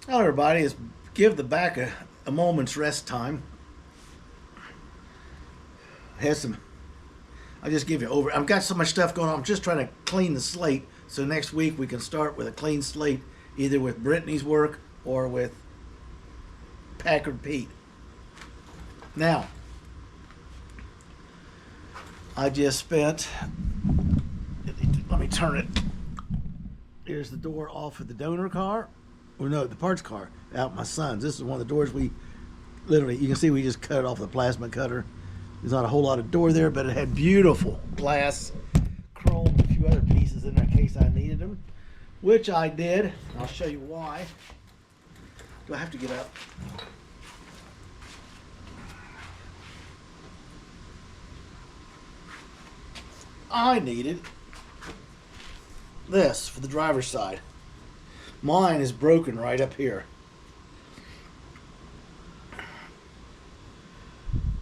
Hello, everybody. Let's give the back a moment's rest time. Has some. I'll just give you over. I've got so much stuff going on. I'm just trying to clean the slate so next week we can start with a clean slate, either with Brittany's work or with Packard Pete. Now, I just spent. Let me turn it. Here's the door off of the donor car. Or no, the parts car out my son's. This is one of the doors we literally, you can see we just cut it off with a plasma cutter. There's not a whole lot of door there, but it had beautiful glass, chrome, a few other pieces in there in case I needed them, which I did. I'll show you why. Do I have to get up? I needed this for the driver's side. Mine is broken right up here.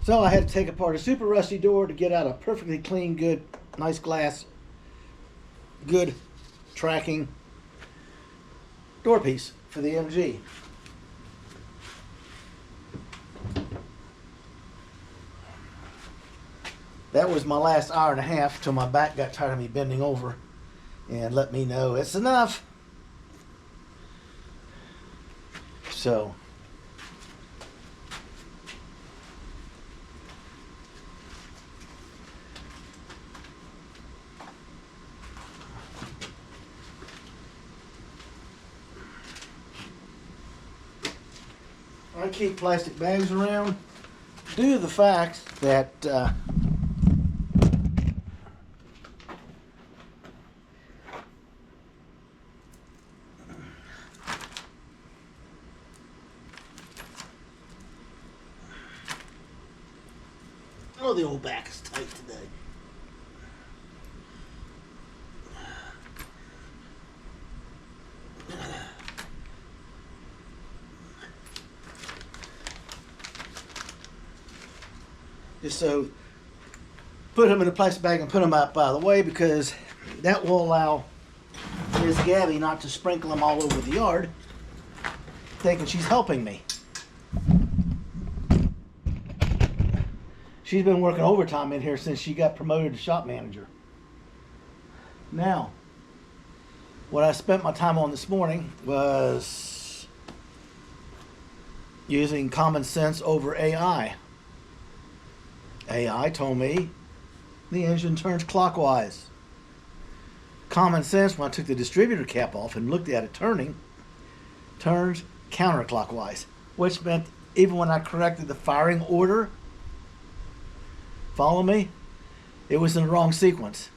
So I had to take apart a super rusty door to get out a perfectly clean, good, nice glass, good tracking door piece for the MG. That was my last hour and a half till my back got tired of me bending over and let me know it's enough. So, I keep plastic bags around due to the fact that oh, the old back is tight today. Just so, put them in a plastic bag and put them out by the way, because that will allow Miss Gabby not to sprinkle them all over the yard, thinking she's helping me. She's been working overtime in here since she got promoted to shop manager. Now, what I spent my time on this morning was using common sense over AI. AI told me the engine turns clockwise. Common sense, when I took the distributor cap off and looked at it turning, turns counterclockwise, which meant even when I corrected the firing order, follow me, it was in the wrong sequence.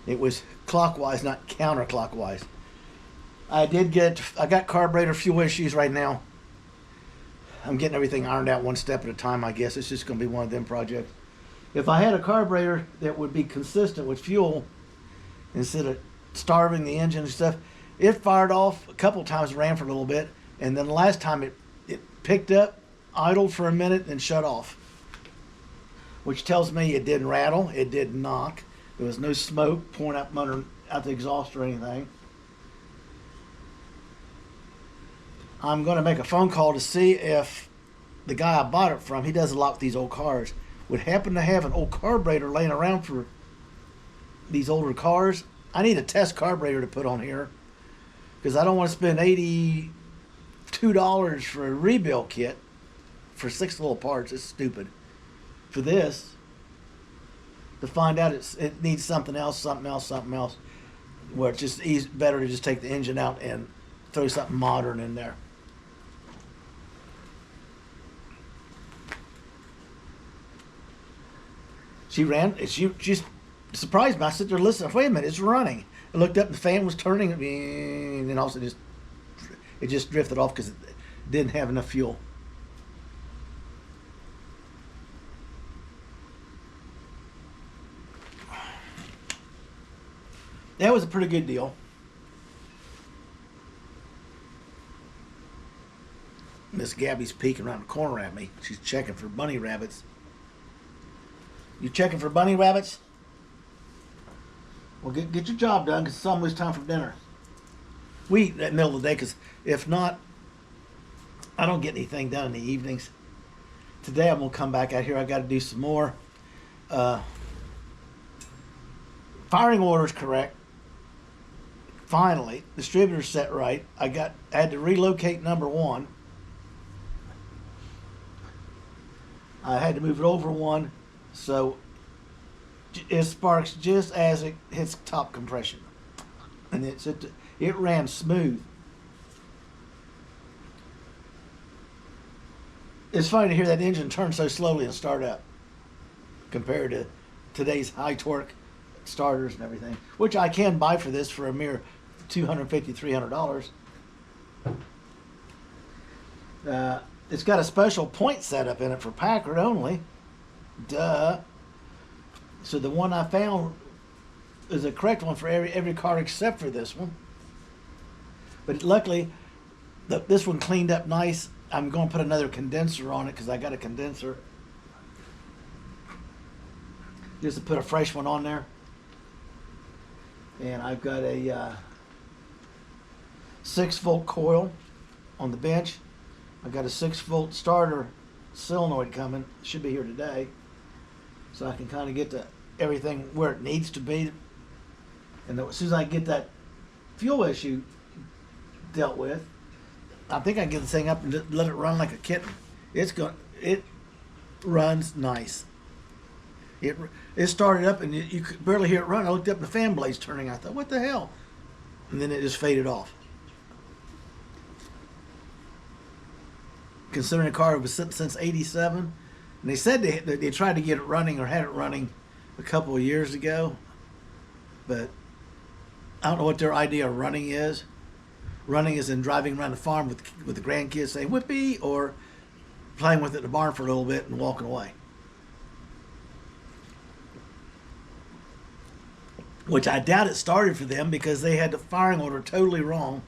It was clockwise, not counterclockwise. I got carburetor fuel issues right now. I'm getting everything ironed out one step at a time, I guess. It's just going to be one of them projects. If I had a carburetor that would be consistent with fuel, instead of starving the engine and stuff, it fired off a couple times, ran for a little bit, and then the last time it picked up, idled for a minute, and shut off. Which tells me it didn't rattle, it didn't knock. There was no smoke pouring out the exhaust or anything. I'm going to make a phone call to see if the guy I bought it from, he does a lot with these old cars, would happen to have an old carburetor laying around for these older cars. I need a test carburetor to put on here because I don't want to spend $82 for a rebuild kit for 6 little parts. It's stupid. For this, to find out it needs something else, where it's just better to just take the engine out and throw something modern in there. She surprised me. I sit there listening. Wait a minute, it's running. I looked up, and the fan was turning, and then also it just drifted off because it didn't have enough fuel. That was a pretty good deal. Miss Gabby's peeking around the corner at me. She's checking for bunny rabbits. You checking for bunny rabbits? Well, get your job done because it's almost time for dinner. We eat in the middle of the day because if not, I don't get anything done in the evenings. Today I'm gonna come back out here. I got to do some more. Firing order is correct. Finally, distributor set right. I had to relocate number one. I had to move it over one, so it sparks just as it hits top compression, and it ran smooth. It's funny to hear that engine turn so slowly and start up compared to today's high torque starters and everything, which I can buy for this for a mere $250, $300. It's got a special point setup in it for Packard only. Duh. So the one I found is a correct one for every car except for this one. But luckily, this one cleaned up nice. I'm going to put another condenser on it because I got a condenser. Just to put a fresh one on there. And I've got a 6-volt coil on the bench. I've got a 6-volt starter solenoid coming. Should be here today. So I can kind of get everything where it needs to be. And as soon as I get that fuel issue dealt with, I think I can get the thing up and just let it run like a kitten. It runs nice. It started up and you could barely hear it run. I looked up and the fan blades turning. I thought, what the hell? And then it just faded off. Considering the car was since '87, and they said they tried to get it running or had it running a couple of years ago, but I don't know what their idea of running is. Running is in driving around the farm with the grandkids saying "whippy" or playing with it in the barn for a little bit and walking away. Which I doubt it started for them because they had the firing order totally wrong.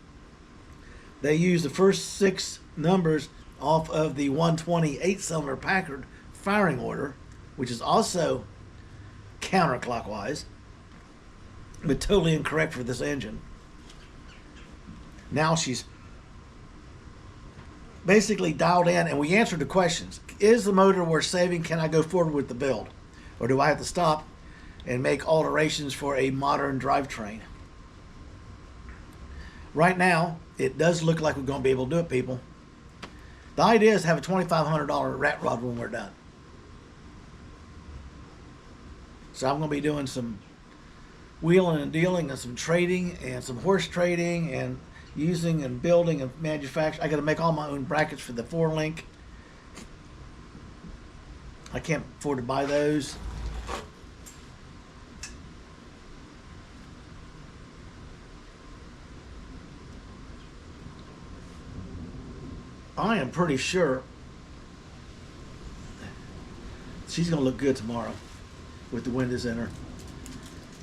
They used the first 6 numbers off of the 120 8-cylinder Packard firing order, which is also counterclockwise, but totally incorrect for this engine. Now she's basically dialed in, and we answered the questions. Is the motor worth saving? Can I go forward with the build? Or do I have to stop and make alterations for a modern drivetrain? Right now, it does look like we're going to be able to do it, people. The idea is to have a $2,500 rat rod when we're done. So I'm going to be doing some wheeling and dealing and some trading and some horse trading and using and building and manufacturing. I got to make all my own brackets for the 4-link. I can't afford to buy those. I am pretty sure she's going to look good tomorrow with the windows in her.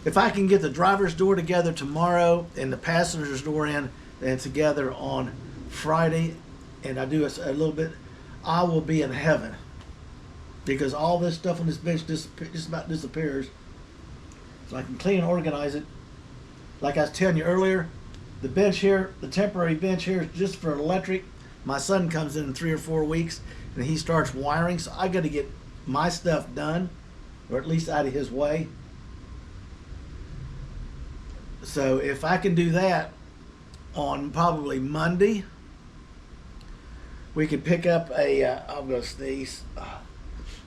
If I can get the driver's door together tomorrow and the passenger's door in and together on Friday, and I do a little bit, I will be in heaven. Because all this stuff on this bench just about disappears. So I can clean and organize it. Like I was telling you earlier, the bench here, the temporary bench here is just for electric. My son comes in 3 or 4 weeks and he starts wiring, so I got to get my stuff done, or at least out of his way. So if I can do that on probably Monday, we could pick up I'm going to sneeze,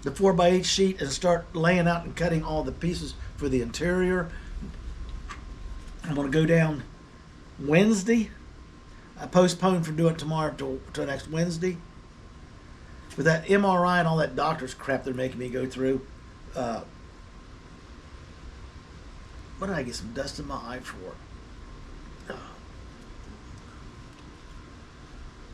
the 4x8 sheet and start laying out and cutting all the pieces for the interior. I'm going to go down Wednesday. I postponed from doing it tomorrow till next Wednesday. With that MRI and all that doctor's crap they're making me go through, what did I get some dust in my eye for?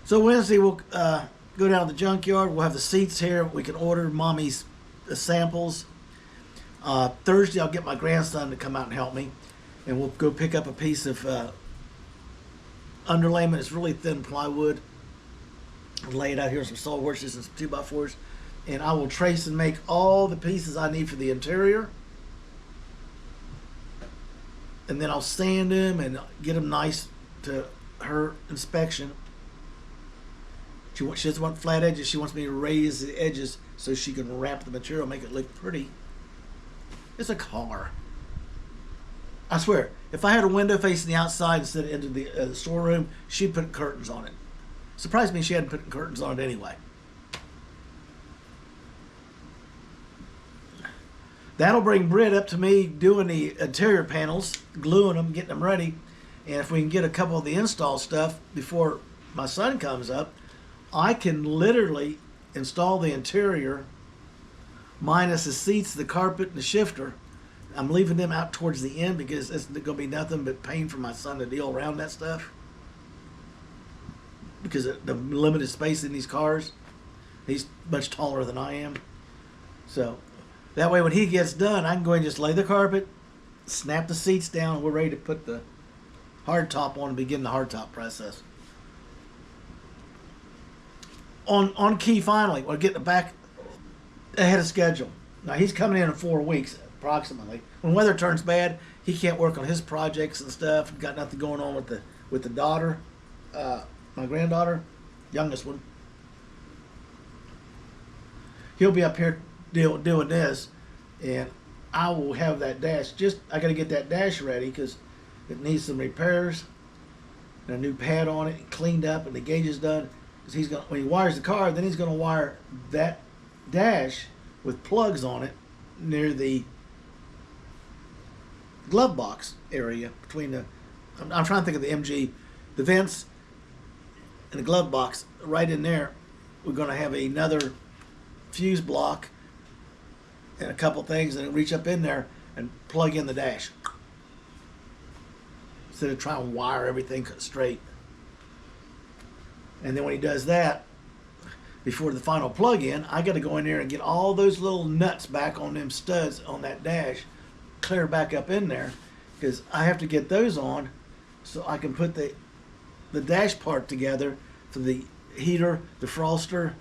So Wednesday we'll go down to the junkyard. We'll have the seats here. We can order mommy's samples. Thursday I'll get my grandson to come out and help me, and we'll go pick up a piece of underlayment. It's really thin plywood. I'll lay it out here, some sawhorses and some 2x4s, and I will trace and make all the pieces I need for the interior, and then I'll sand them and get them nice to her inspection. She doesn't want flat edges. She wants me to raise the edges so she can wrap the material, make it look pretty. It's a car. I swear, if I had a window facing the outside instead of into the storeroom, she'd put curtains on it. Surprised me she hadn't put curtains on it anyway. That'll bring Britt up to me doing the interior panels, gluing them, getting them ready. And if we can get a couple of the install stuff before my son comes up, I can literally install the interior minus the seats, the carpet, and the shifter. I'm leaving them out towards the end because it's going to be nothing but pain for my son to deal around that stuff. Because of the limited space in these cars. He's much taller than I am. So that way when he gets done, I can go and just lay the carpet, snap the seats down, and we're ready to put the hard top on and begin the hard top process. On Key finally, we'll get the back ahead of schedule. Now he's coming in 4 weeks approximately. When weather turns bad, he can't work on his projects and stuff. Got nothing going on with the daughter, my granddaughter, youngest one. He'll be up here doing this, and I will have that dash. I got to get that dash ready because it needs some repairs and a new pad on it, and cleaned up, and the gauge is done. Because when he wires the car, then he's going to wire that dash with plugs on it near the glove box area between the. I'm trying to think of the MG, the vents, and the glove box right in there. We're going to have another fuse block and a couple things, and reach up in there and plug in the dash instead of trying to wire everything straight. And then when he does that, before the final plug-in, I got to go in there and get all those little nuts back on them studs on that dash, clear back up in there, because I have to get those on so I can put the dash part together for the heater, the froster,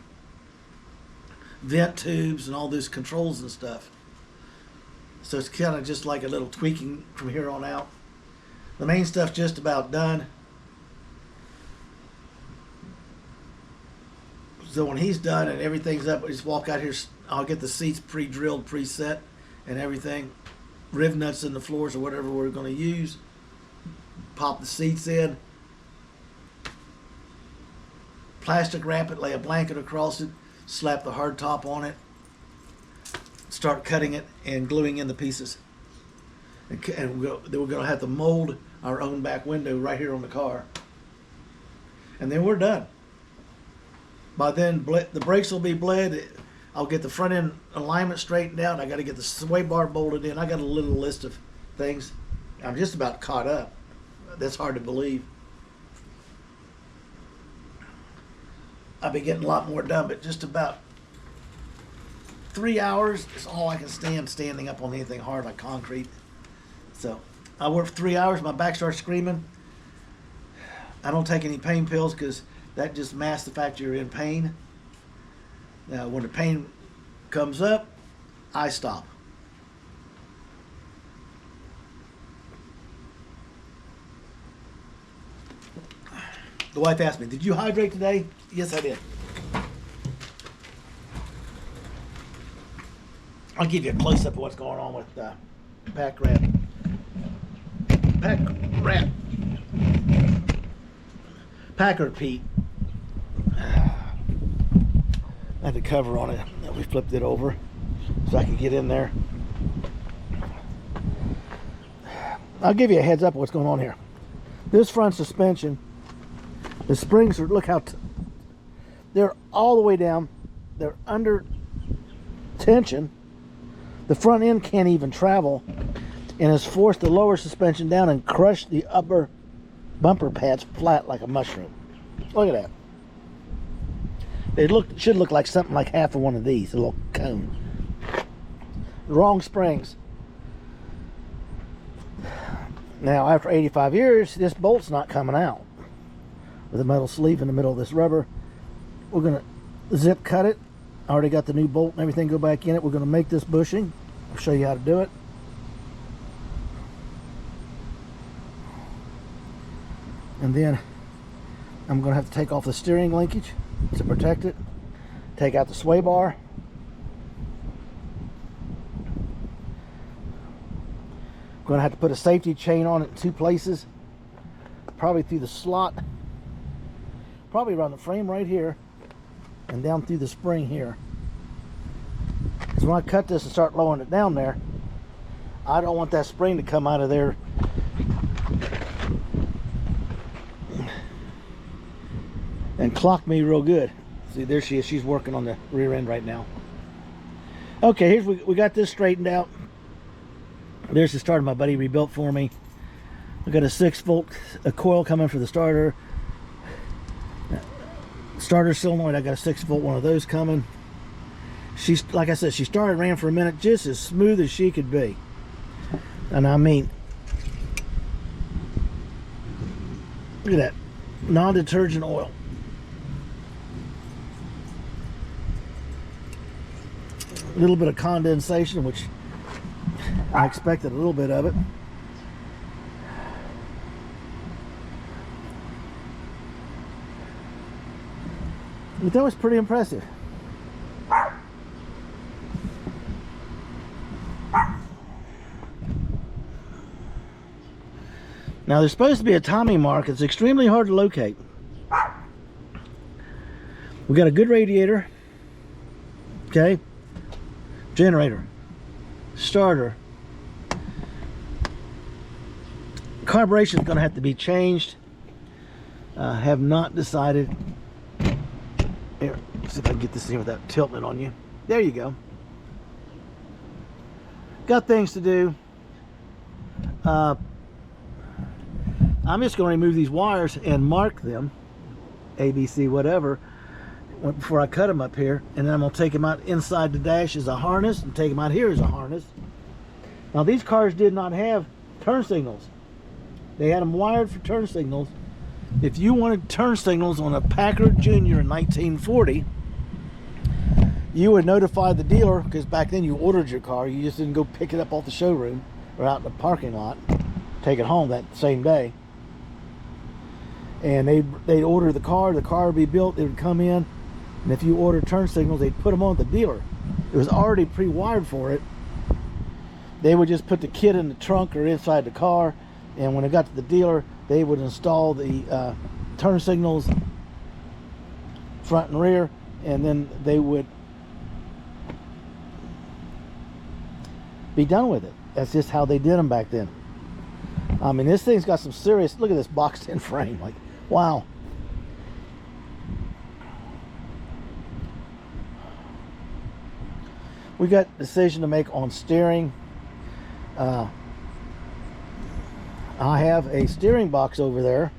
vent tubes, and all those controls and stuff. So it's kind of just like a little tweaking from here on out. The main stuff's just about done. So when he's done and everything's up, we just walk out here. I'll get the seats pre-drilled, preset, and everything. Riv nuts in the floors or whatever we're going to use. Pop the seats in. Plastic wrap it, lay a blanket across it, slap the hard top on it, start cutting it and gluing in the pieces. And then we're going to have to mold our own back window right here on the car. And then we're done. By then, the brakes will be bled. I'll get the front end alignment straightened out. I got to get the sway bar bolted in. I got a little list of things. I'm just about caught up. That's hard to believe. I've been getting a lot more done, but just about 3 hours is all I can stand standing up on anything hard like concrete. So I work for 3 hours. My back starts screaming. I don't take any pain pills because that just masks the fact you're in pain. Now, when the pain comes up, I stop. The wife asked me, "Did you hydrate today?" Yes, I did. I'll give you a close-up of what's going on with Packard. Packard Pete. I had the cover on it. We flipped it over so I could get in there. I'll give you a heads up of what's going on here. This front suspension, the springs are, look how, they're all the way down. They're under tension. The front end can't even travel and has forced the lower suspension down and crushed the upper bumper pads flat like a mushroom. Look at that. It should look like something like half of one of these, a little cone. Wrong springs. Now, after 85 years, this bolt's not coming out. With a metal sleeve in the middle of this rubber, we're going to zip cut it. I already got the new bolt and everything go back in it. We're going to make this bushing. I'll show you how to do it. And then I'm going to have to take off the steering linkage to protect it. Take out the sway bar. Going to have to put a safety chain on it in 2 places. Probably through the slot. Probably around the frame right here. And down through the spring here. Because when I cut this and start lowering it down there, I don't want that spring to come out of there and clock me real good. See, there she is. She's working on the rear end right now. Okay, here's we got this straightened out. There's the starter my buddy rebuilt for me. I got a 6-volt coil coming for the starter. Starter solenoid, I got a 6-volt one of those coming. She's, like I said, she started, ran for a minute, just as smooth as she could be. And I mean, look at that, non-detergent oil. A little bit of condensation, which I expected a little bit of it. But that was pretty impressive. Now there's supposed to be a timing mark. It's extremely hard to locate. We got a good radiator. Okay. Generator. Starter. Carburation is going to have to be changed. Have not decided. Here, see if I can get this thing without tilting it on you. There you go. Got things to do. I'm just going to remove these wires and mark them, ABC, whatever, before I cut them up here. And then I'm going to take them out inside the dash as a harness and take them out here as a harness. Now, these cars did not have turn signals. They had them wired for turn signals. If you wanted turn signals on a Packard Junior in 1940, you would notify the dealer, because back then you ordered your car. You just didn't go pick it up off the showroom or out in the parking lot, take it home that same day. And they'd order the car would be built, it would come in, and if you ordered turn signals, they'd put them on the dealer. It was already pre-wired for it. They would just put the kit in the trunk or inside the car, and when it got to the dealer, they would install the turn signals front and rear, and then they would be done with it. That's just how they did them back then. I mean, this thing's got some serious, look at this boxed in frame, like, wow. We got a decision to make on steering. I have a steering box over there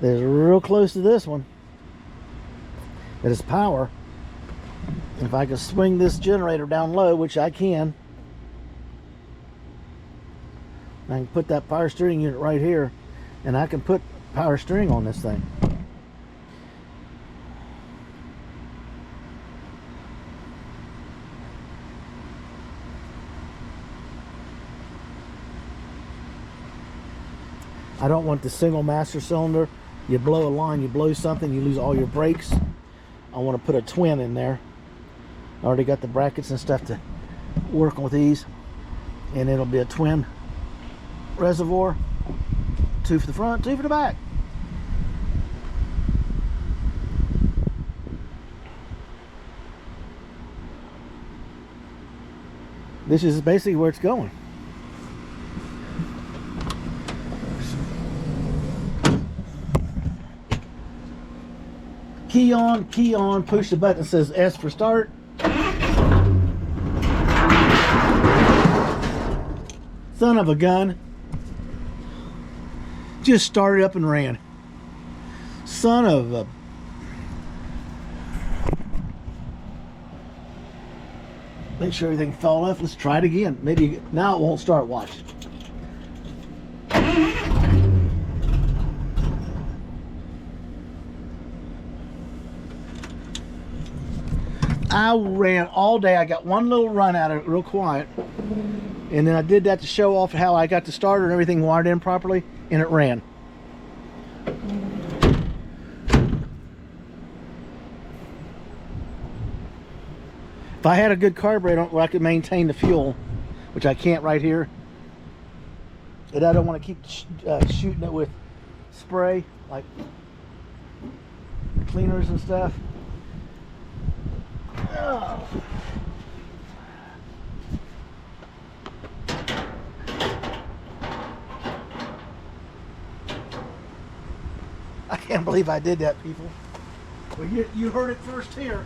that is real close to this one that is power. If I can swing this generator down low, which I can put that power steering unit right here, and I can put power steering on this thing. I don't want the single master cylinder. You blow a line, you blow something, you lose all your brakes. I want to put a twin in there. I already got the brackets and stuff to work with these, and it'll be a twin reservoir, 2 for the front, 2 for the back. This is basically where it's going. Key on, push the button that says S for start. Son of a gun. Just started up and ran. Son of a... Make sure everything fell off. Let's try it again. Maybe now it won't start. Watch. I ran all day. I got one little run out of it, real quiet. And then I did that to show off how I got the starter and everything wired in properly, and it ran. If I had a good carburetor where I could maintain the fuel, which I can't right here, and I don't want to keep shooting it with spray, like cleaners and stuff. Oh. I can't believe I did that, people. Well, you heard it first here.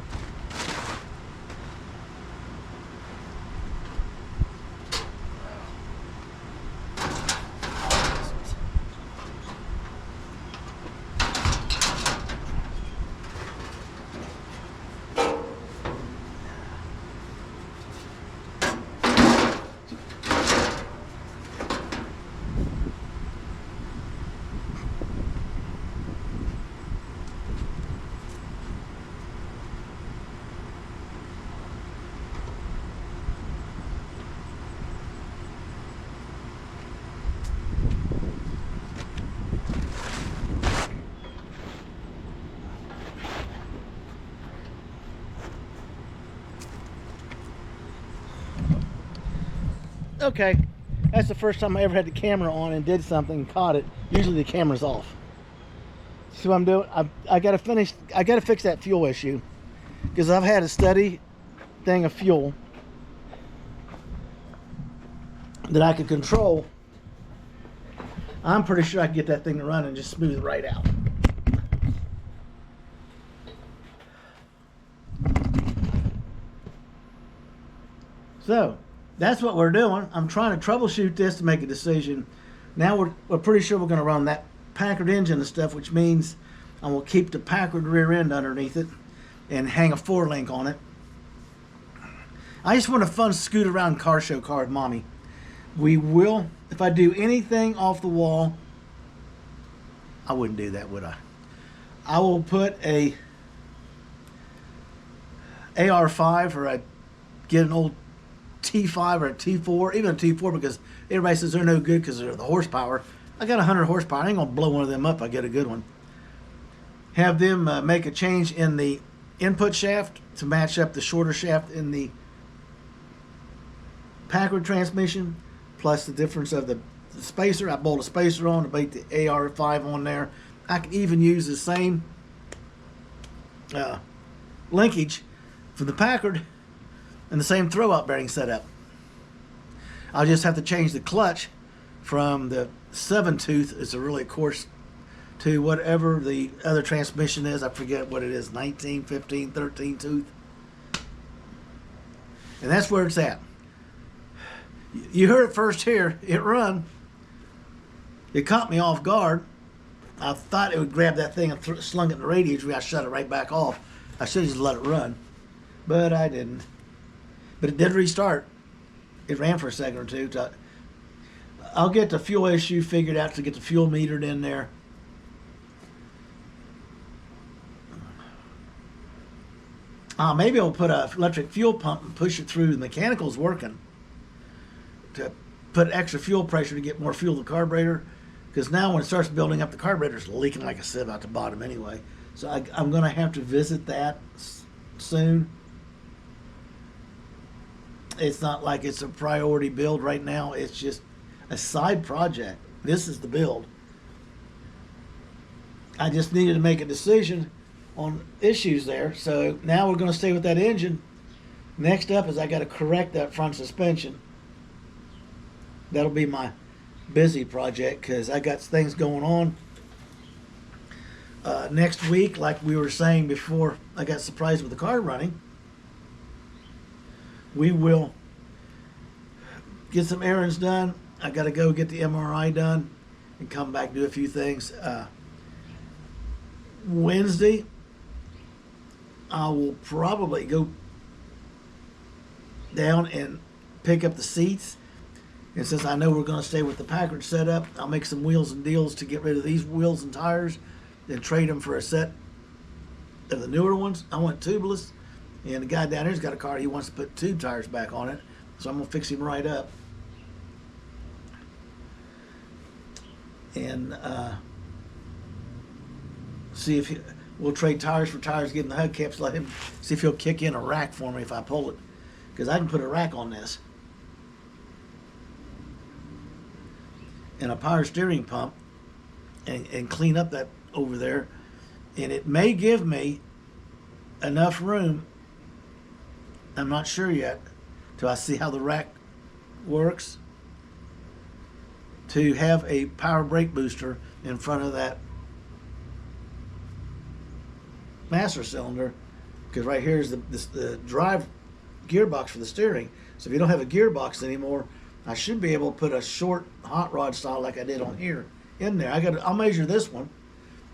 Okay, that's the first time I ever had the camera on and did something and caught it. Usually the camera's off. See what I'm doing? I gotta fix that fuel issue, because I've had a steady thing of fuel that I could control. I'm pretty sure I can get that thing to run and just smooth it right out. So that's what we're doing. I'm trying to troubleshoot this to make a decision. Now we're pretty sure we're going to run that Packard engine and stuff, which means I will keep the Packard rear end underneath it and hang a 4-link on it. I just want a fun scoot around car show car with mommy. We will, if I do anything off the wall, I wouldn't do that, would I? I will put a AR5, or I get an old T5 or a T4, even a T4, because everybody says they're no good because they're the horsepower. I got 100 horsepower. I ain't gonna blow one of them up. I get a good one. Have them make a change in the input shaft to match up the shorter shaft in the Packard transmission, plus the difference of the spacer. I bolt a spacer on to bait the AR5 on there. I can even use the same linkage for the Packard and the same throwout bearing setup. I'll just have to change the clutch from the 7-tooth, it's a really coarse, to whatever the other transmission is. I forget what it is, 19, 15, 13 tooth. And that's where it's at. You heard it first here. It run. It caught me off guard. I thought it would grab that thing and slung it in the radiator. I shut it right back off. I should have just let it run, but I didn't. But it did restart. It ran for a second or two. I'll get the fuel issue figured out to get the fuel metered in there. Maybe I'll put an electric fuel pump and push it through. The mechanical's working to put extra fuel pressure to get more fuel to the carburetor. Because now when it starts building up, the carburetor's leaking like a sieve out the bottom anyway. So I'm going to have to visit that soon. It's not like it's a priority build right now. It's just a side project. This is the build. I just needed to make a decision on issues there. So now we're going to stay with that engine. Next up is I got to correct that front suspension. That'll be my busy project because I got things going on. Next week, like we were saying before, I got surprised with the car running. We will get some errands done. I got to go get the MRI done and come back do a few things. Wednesday, I will probably go down and pick up the seats. And since I know we're going to stay with the Packard setup, I'll make some wheels and deals to get rid of these wheels and tires, then trade them for a set of the newer ones. I want tubeless, and the guy down here's got a car. He wants to put tube tires back on it, so I'm going to fix him right up. And see if we'll trade tires for tires, get in the hubcaps, let him see if he'll kick in a rack for me if I pull it. because I can put a rack on this and a power steering pump and clean up that over there, and it may give me enough room. I'm not sure yet till I see how the rack works, to have a power brake booster in front of that master cylinder, because right here is the drive gearbox for the steering. So if you don't have a gearbox anymore, I should be able to put a short hot rod style like I did on here in there. I'll measure this one,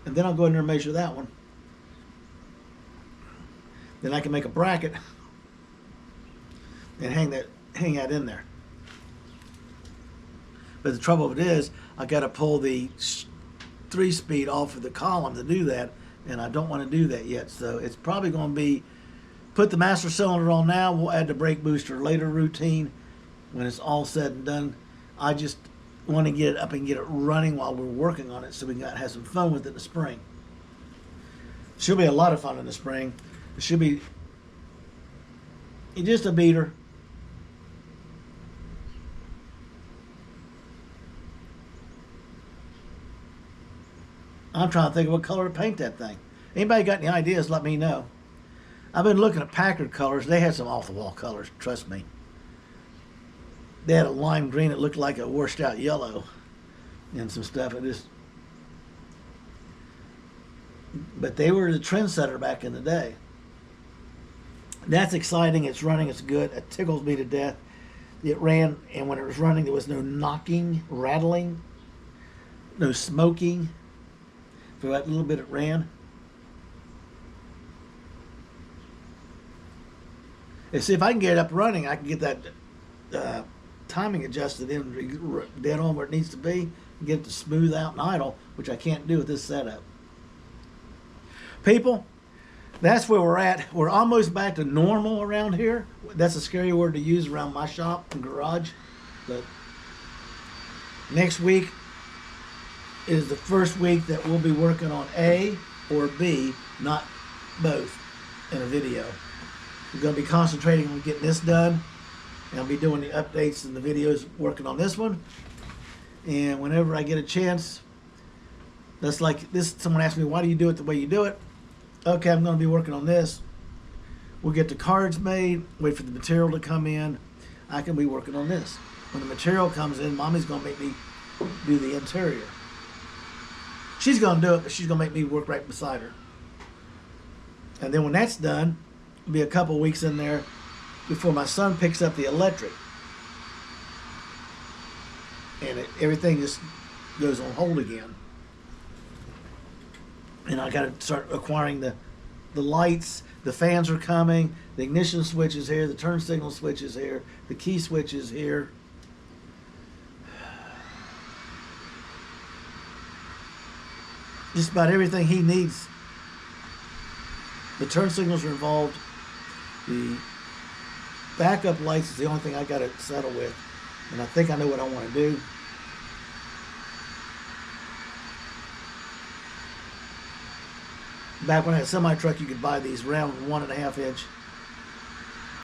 and then I'll go in there and measure that one. Then I can make a bracket and hang that in there. But the trouble of it is, I got to pull the 3-speed off of the column to do that, and I don't want to do that yet. So it's probably going to be put the master cylinder on now. We'll add the brake booster later routine when it's all said and done. I just want to get it up and get it running while we're working on it, so we can have some fun with it in the spring. Should be a lot of fun in the spring. It should be just a beater. I'm trying to think of what color to paint that thing. Anybody got any ideas, let me know. I've been looking at Packard colors. They had some off-the-wall colors, trust me. They had a lime green that looked like a washed-out yellow and some stuff. But they were the trendsetter back in the day. That's exciting. It's running. It's good. It tickles me to death. It ran, and when it was running, there was no knocking, rattling, no smoking. For that little bit it ran. And see, if I can get it up running, I can get that timing adjusted in dead on where it needs to be, and get it to smooth out and idle, which I can't do with this setup. People, that's where we're at. We're almost back to normal around here. That's a scary word to use around my shop and garage. But next week is the first week that we'll be working on A or B, not both, in a video. We're going to be concentrating on getting this done, and I'll be doing the updates and the videos working on this one. And whenever I get a chance, that's like this. Someone asked me, why do you do it the way you do it? Okay, I'm going to be working on this. We'll get the cards made, wait for the material to come in. I can be working on this. When the material comes in, Mommy's going to make me do the interior. She's going to do it, but she's going to make me work right beside her. And then when that's done, it'll be a couple weeks in there before my son picks up the electric. And everything just goes on hold again. And I got to start acquiring the lights. The fans are coming. The ignition switch is here. The turn signal switch is here. The key switch is here. Just about everything he needs. The turn signals are involved. The backup lights is the only thing I got to settle with. And I think I know what I want to do. Back when I had a semi-truck, you could buy these round 1.5 inch